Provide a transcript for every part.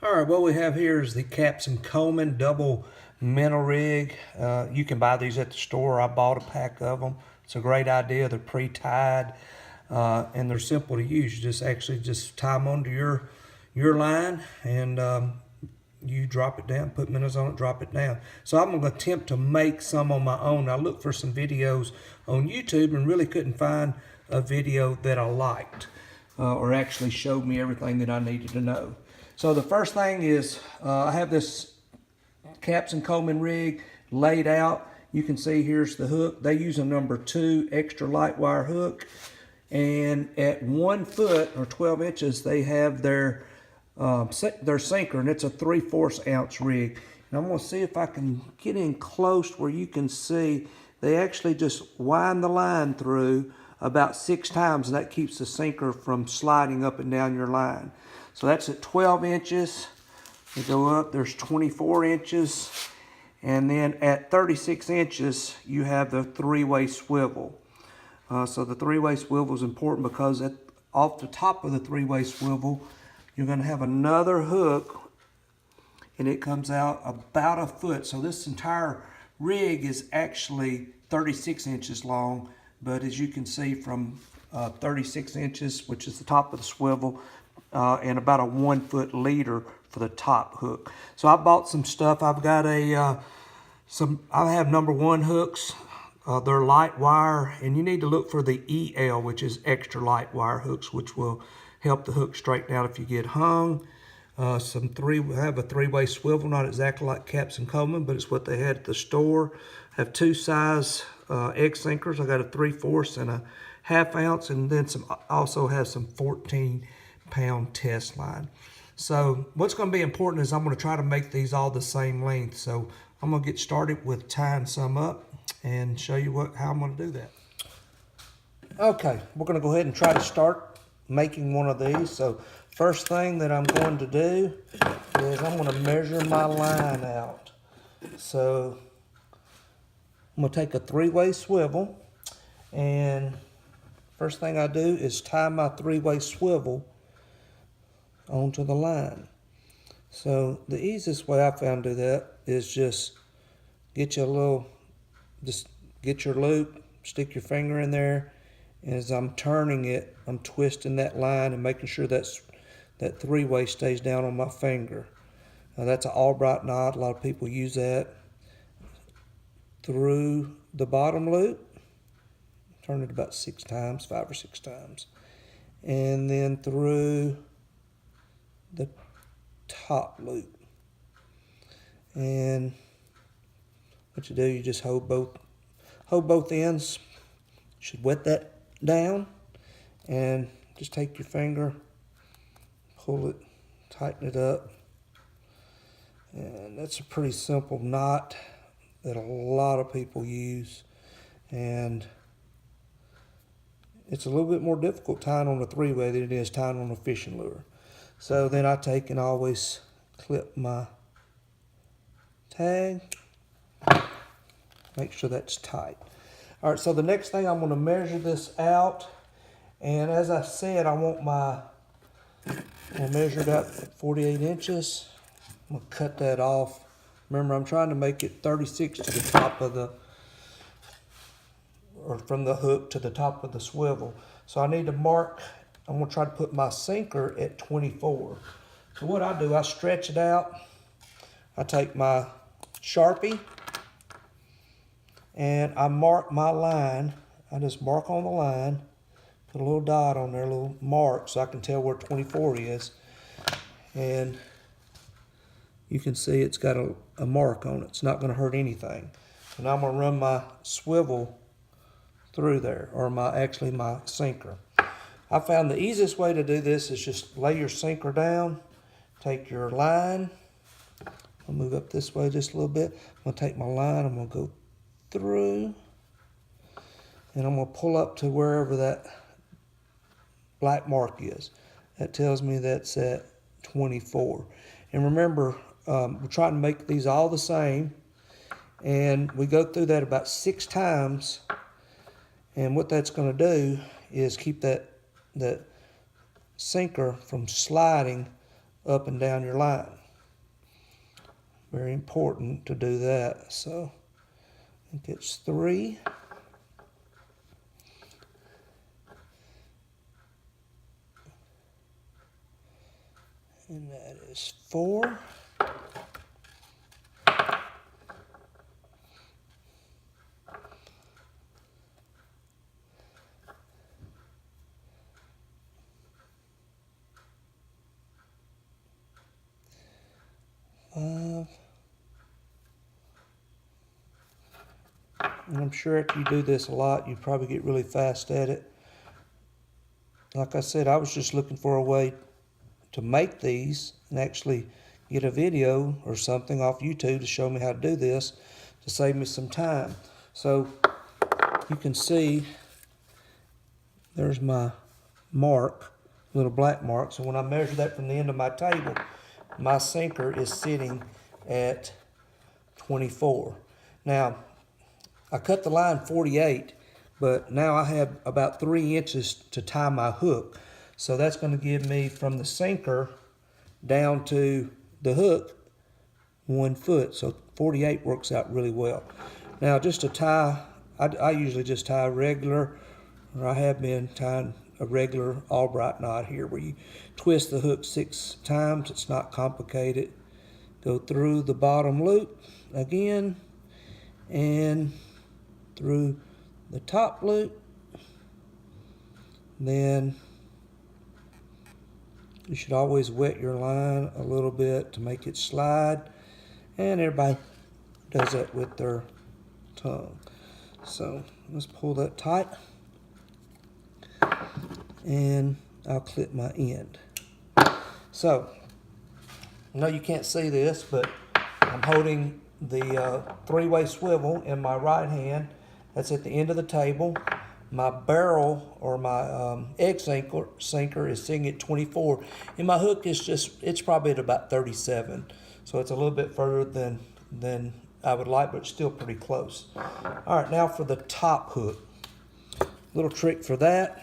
All right, what we have here is the Captain Coleman double Minnow rig. You can buy these at the store. I bought a pack of them. It's a great idea. They're pre-tied and they're simple to use. You just tie them onto your line and you drop it down, put minnows on it, drop it down. So I'm going to attempt to make some on my own. I looked for some videos on YouTube and really couldn't find a video that I liked or actually showed me everything that I needed to know. So the first thing is I have this Captain Coleman rig laid out. You can see here's the hook. They use a number 2 extra light wire hook. And at 1 foot or 12 inches, they have their sinker, and it's a 3/4 ounce rig. And I'm going to see if I can get in close where you can see they actually just wind the line through about 6 times, and that keeps the sinker from sliding up and down your line. So that's at 12 inches. We go up, there's 24 inches. And then at 36 inches, you have the 3-way swivel. So the 3-way swivel is important because off the top of the 3-way swivel, you're going to have another hook, and it comes out about 1 foot. So this entire rig is actually 36 inches long, but as you can see from 36 inches, which is the top of the swivel, and about a 1 foot leader for the top hook. So I bought some stuff. I've got I have number 1 hooks. They're light wire, and you need to look for the EL, which is extra light wire hooks, which will help the hook straighten out if you get hung. I have a 3-way swivel, not exactly like Captain Coleman, but it's what they had at the store. I have 2 size egg sinkers. I got a 3/4 and a 1/2 ounce, and then also have some 14-pound test line. So what's going to be important is I'm going to try to make these all the same length. So I'm going to get started with tying some up and show you how I'm going to do that. Okay, we're going to go ahead and try to start making one of these. So first thing that I'm going to do is I'm going to measure my line out. So I'm going to take a 3-way swivel, and first thing I do is tie my 3-way swivel onto the line. So the easiest way I found to do that is just get your loop, stick your finger in there, and as I'm turning it, I'm twisting that line and making sure that 3-way stays down on my finger. Now that's an Albright knot. A lot of people use that. Through the bottom loop, turn it about 6 times, 5 or 6 times, and then through the top loop. And what you do, you just hold both ends. You should wet that down, and just take your finger, pull it, tighten it up. And that's a pretty simple knot that a lot of people use, and it's a little bit more difficult tying on a 3-way than it is tying on a fishing lure. So then I take and always clip my tag, make sure that's tight. All right, so the next thing, I'm going to measure this out, and as I said, I'll measure it out at 48 inches. I'm going to cut that off. Remember, I'm trying to make it 36 to the top of from the hook to the top of the swivel. So I need to mark, I'm going to try to put my sinker at 24. So what I do, I stretch it out. I take my Sharpie and I mark my line. I just mark on the line, put a little dot on there, a little mark, so I can tell where 24 is. And you can see it's got a mark on it. It's not going to hurt anything. And I'm going to run my swivel through there, or my sinker. I found the easiest way to do this is just lay your sinker down, take your line. I'll move up this way just a little bit. I'm going to take my line, I'm going to go through, and I'm going to pull up to wherever that black mark is. That tells me that's at 24. And remember, we're trying to make these all the same, and we go through that about 6 times, and what that's going to do is keep that sinker from sliding up and down your line. Very important to do that. So I think it's 3. And that is 4. And I'm sure if you do this a lot, you probably get really fast at it. Like I said, I was just looking for a way to make these and actually get a video or something off YouTube to show me how to do this to save me some time. So you can see there's my mark, little black mark. So when I measure that from the end of my table, my sinker is sitting at 24. Now, I cut the line 48, but now I have about 3 inches to tie my hook. So that's going to give me from the sinker down to the hook 1 foot. So 48 works out really well. Now just to tie, I usually just tie a regular, or I have been tying a regular Albright knot here where you twist the hook 6 times. It's not complicated. Go through the bottom loop again and through the top loop. Then you should always wet your line a little bit to make it slide. And everybody does that with their tongue. So let's pull that tight. And I'll clip my end. So, I know you can't see this, but I'm holding the 3-way swivel in my right hand. That's at the end of the table. My barrel, or my egg sinker is sitting at 24. And my hook is it's probably at about 37. So it's a little bit further than I would like, but it's still pretty close. All right, now for the top hook. Little trick for that.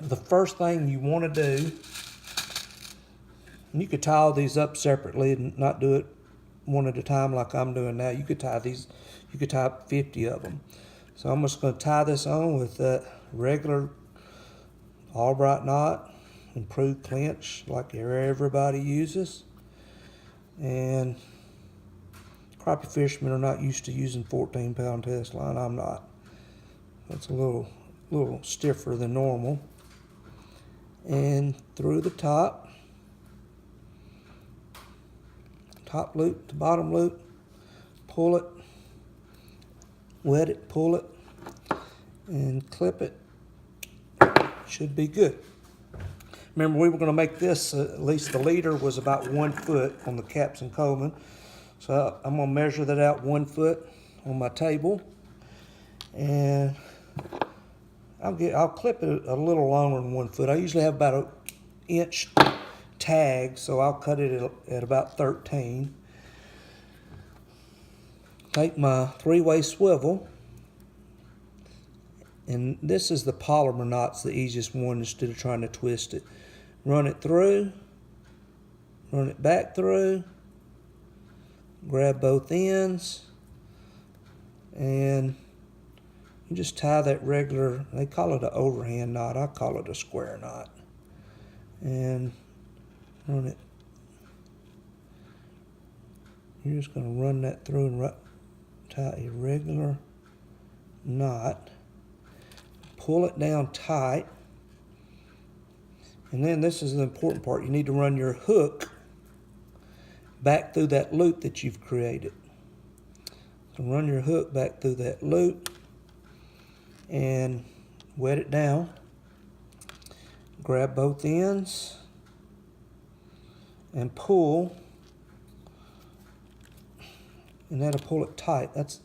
The first thing you want to do, and you could tie all these up separately and not do it one at a time like I'm doing now. You could tie these, you could tie 50 of them. So I'm just going to tie this on with that regular Albright knot, improved clinch like everybody uses. And crappie fishermen are not used to using 14-pound test line. I'm not. That's a little stiffer than normal. And through the top loop to bottom loop, pull it, wet it, pull it, and clip it. Should be good. Remember, we were going to make this, at least the leader was about 1 foot on the caps and Coleman. So I'm going to measure that out 1 foot on my table. And I'll clip it a little longer than 1 foot. I usually have about an inch tag, so I'll cut it at about 13. Take my 3-way swivel, and this is the polymer knot's the easiest one instead of trying to twist it. Run it through, run it back through, grab both ends, and you just tie that regular, they call it an overhand knot, I call it a square knot. And run it. You're just going to run that through and tie a regular knot. Pull it down tight. And then this is the important part. You need to run your hook back through that loop that you've created. So run your hook back through that loop and wet it down. Grab both ends and pull, and that'll pull it tight. That's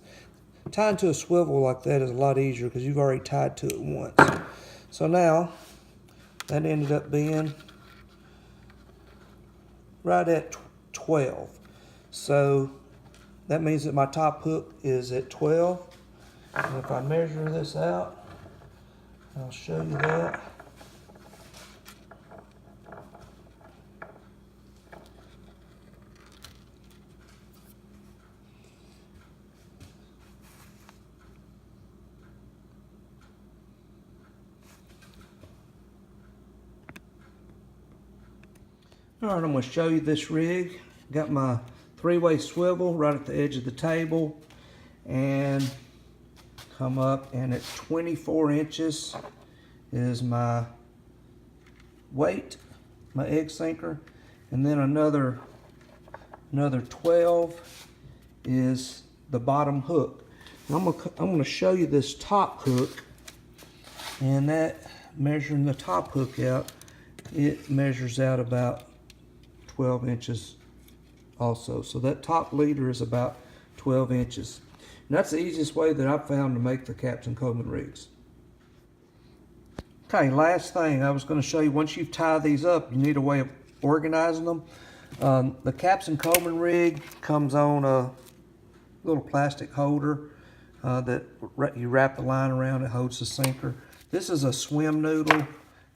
tying to a swivel like that is a lot easier because you've already tied to it once. So now that ended up being right at 12. So that means that my top hook is at 12. And if I measure this out, I'll show you that. All right, I'm going to show you this rig. Got my 3-way swivel right at the edge of the table, and come up, and at 24 inches is my weight, my egg sinker, and then another 12 is the bottom hook. And I'm going to show you this top hook, and that, measuring the top hook out, it measures out about 12 inches also. So that top leader is about 12 inches. And that's the easiest way that I've found to make the Captain Coleman rigs. Okay, last thing I was going to show you, once you've tied these up, you need a way of organizing them. The Captain Coleman rig comes on a little plastic holder that you wrap the line around. It holds the sinker. This is a swim noodle,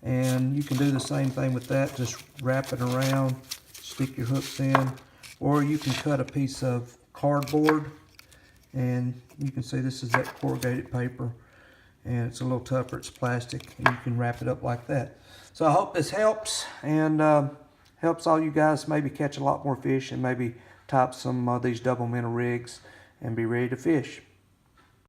and you can do the same thing with that. Just wrap it around, stick your hooks in, or you can cut a piece of cardboard, and you can see this is that corrugated paper, and it's a little tougher, it's plastic, and you can wrap it up like that. So I hope this helps, and helps all you guys maybe catch a lot more fish, and maybe top some of these double minnow rigs and be ready to fish.